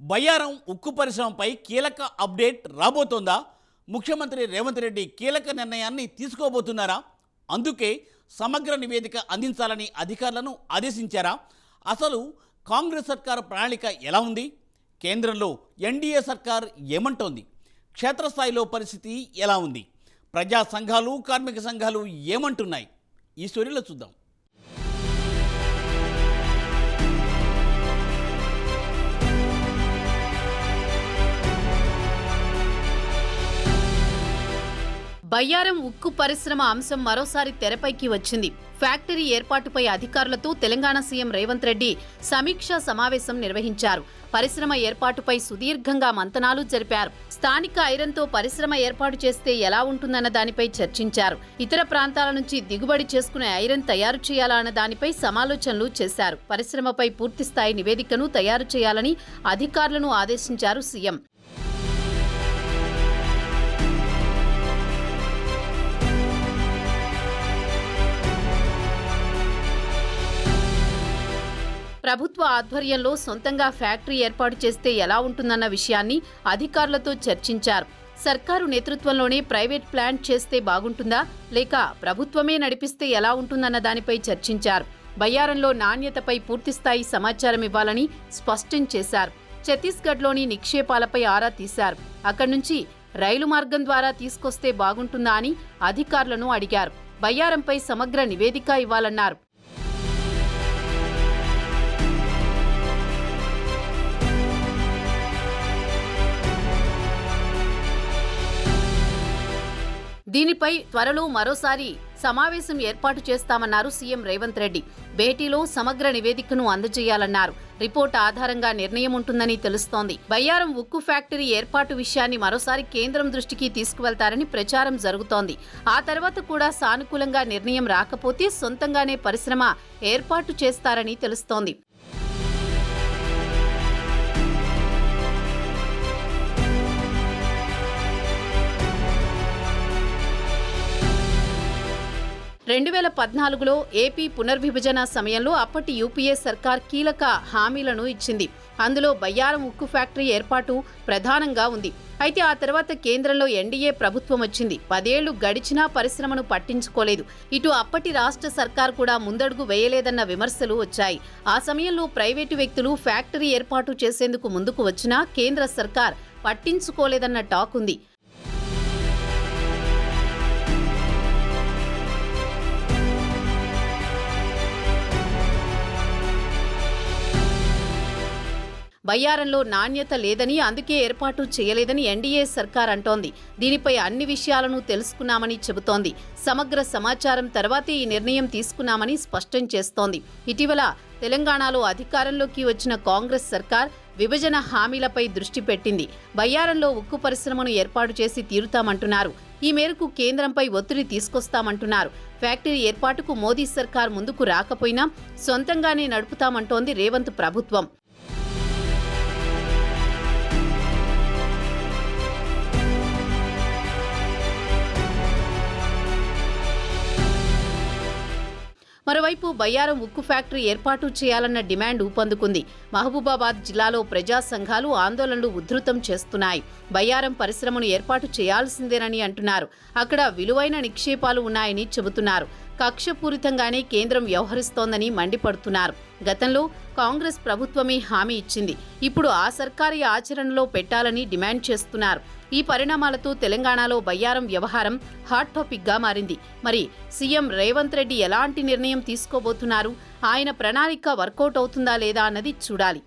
బయ్యారం ఉక్కు పరిశ్రమపై కీలక అప్డేట్ రాబోతోందా? ముఖ్యమంత్రి రేవంత్ రెడ్డి కీలక నిర్ణయాన్ని తీసుకోబోతున్నారా? అందుకే సమగ్ర నివేదిక అందించాలని అధికారులను ఆదేశించారా? అసలు కాంగ్రెస్ సర్కార్ ప్రణాళిక ఎలా ఉంది? కేంద్రంలో ఎన్డీఏ సర్కార్ ఏమంటోంది? క్షేత్రస్థాయిలో పరిస్థితి ఎలా ఉంది? ప్రజా సంఘాలు, కార్మిక సంఘాలు ఏమంటున్నాయి? ఈ స్టోరీలో చూద్దాం. బయ్యారం ఉక్కు పరిశ్రమ అంశం మరోసారి తెరపైకి వచ్చింది. ఫ్యాక్టరీ ఏర్పాటుపై అధికారులతో తెలంగాణ సీఎం రేవంత్ రెడ్డి సమీక్షా సమావేశం నిర్వహించారు. పరిశ్రమ ఏర్పాటుపై సుదీర్ఘంగా మంతనాలు జరిపారు. స్థానిక ఐరన్తో పరిశ్రమ ఏర్పాటు చేస్తే ఎలా ఉంటుందన్న దానిపై చర్చించారు. ఇతర ప్రాంతాల నుంచి దిగుబడి చేసుకునే ఐరన్ తయారు చేయాలా అన్న దానిపై సమాలోచనలు చేశారు. పరిశ్రమపై పూర్తిస్థాయి నివేదికను తయారు చేయాలని అధికారులను ఆదేశించారు సీఎం. ప్రభుత్వ ఆధ్వర్యంలో సొంతంగా ఫ్యాక్టరీ ఏర్పాటు చేస్తే ఎలా ఉంటుందన్న విషయాన్ని అధికారులతో చర్చించారు. సర్కారు నేతృత్వంలోనే ప్రైవేట్ ప్లాంట్ చేస్తే బాగుంటుందా, లేక ప్రభుత్వమే నడిపిస్తే ఎలా ఉంటుందన్న దానిపై చర్చించారు. బయ్యారంలో నాణ్యతపై పూర్తిస్థాయి సమాచారం ఇవ్వాలని స్పష్టం చేశారు. ఛత్తీస్గఢ్లోని నిక్షేపాలపై ఆరా తీశారు. అక్కడి నుంచి రైలు మార్గం ద్వారా తీసుకొస్తే బాగుంటుందా అని అధికారులను అడిగారు. బయ్యారంపై సమగ్ర నివేదిక ఇవ్వాలన్నారు. దీనిపై త్వరలో మరోసారి సమావేశం ఏర్పాటు చేస్తామన్నారు సీఎం రేవంత్ రెడ్డి. భేటీలో సమగ్ర నివేదికను అందజేయాలన్నారు. రిపోర్ట్ ఆధారంగా నిర్ణయం ఉంటుందని తెలుస్తోంది. బయ్యారం ఉక్కు ఫ్యాక్టరీ ఏర్పాటు విషయాన్ని మరోసారి కేంద్రం దృష్టికి తీసుకువెళ్తారని ప్రచారం జరుగుతోంది. ఆ తర్వాత కూడా సానుకూలంగా నిర్ణయం రాకపోతే సొంతంగానే పరిశ్రమ ఏర్పాటు చేస్తారని తెలుస్తోంది. రెండు 2014లో ఏపీ పునర్విభజన సమయంలో అప్పటి యూపీఏ సర్కార్ కీలక హామీలను ఇచ్చింది. అందులో బయ్యారం ఉక్కు ఫ్యాక్టరీ ఏర్పాటు ప్రధానంగా ఉంది. అయితే ఆ తర్వాత కేంద్రంలో ఎన్డీఏ ప్రభుత్వం వచ్చింది. 10 ఏళ్లు గడిచినా పరిశ్రమను పట్టించుకోలేదు. ఇటు అప్పటి రాష్ట్ర సర్కార్ కూడా ముందడుగు వేయలేదన్న విమర్శలు వచ్చాయి. ఆ సమయంలో ప్రైవేటు వ్యక్తులు ఫ్యాక్టరీ ఏర్పాటు చేసేందుకు ముందుకు వచ్చినా కేంద్ర సర్కార్ పట్టించుకోలేదన్న టాక్ ఉంది. బయ్యారంలో నాణ్యత లేదని, అందుకే ఏర్పాటు చేయలేదని ఎన్డీఏ సర్కార్ అంటోంది. దీనిపై అన్ని విషయాలను తెలుసుకున్నామని చెబుతోంది. సమగ్ర సమాచారం తర్వాతే ఈ నిర్ణయం తీసుకున్నామని స్పష్టం చేస్తోంది. ఇటీవల తెలంగాణలో అధికారంలోకి వచ్చిన కాంగ్రెస్ సర్కార్ విభజన హామీలపై దృష్టి పెట్టింది. బయ్యారంలో ఉక్కు పరిశ్రమను ఏర్పాటు చేసి తీరుతామంటున్నారు. ఈ మేరకు కేంద్రంపై ఒత్తిడి తీసుకొస్తామంటున్నారు. ఫ్యాక్టరీ ఏర్పాటుకు మోదీ సర్కార్ ముందుకు రాకపోయినా సొంతంగానే నడుపుతామంటోంది రేవంత్ ప్రభుత్వం. మరోవైపు బయ్యారం ఉక్కు ఫ్యాక్టరీ ఏర్పాటు చేయాలన్న డిమాండ్ ఊపందుకుంది. మహబూబాబాద్ జిల్లాలో ప్రజా సంఘాలు ఆందోళనలు ఉధృతం చేస్తున్నాయి. బయ్యారం పరిశ్రమను ఏర్పాటు చేయాల్సిందేనని అంటున్నారు. అక్కడ విలువైన నిక్షేపాలు ఉన్నాయని చెబుతున్నారు. కక్షపూరితంగానే కేంద్రం వ్యవహరిస్తోందని మండిపడుతున్నారు. గతంలో కాంగ్రెస్ ప్రభుత్వమే హామీ ఇచ్చింది. ఇప్పుడు ఆ సర్కారీ ఆచరణలో పెట్టాలని డిమాండ్ చేస్తున్నారు. ఈ పరిణామాలతో తెలంగాణలో బయ్యారం వ్యవహారం హాట్ టాపిక్గా మారింది. మరి సీఎం రేవంత్ రెడ్డి ఎలాంటి నిర్ణయం తీసుకోబోతున్నారు? ఆయన ప్రణాళిక వర్కౌట్ అవుతుందా లేదా అన్నది చూడాలి.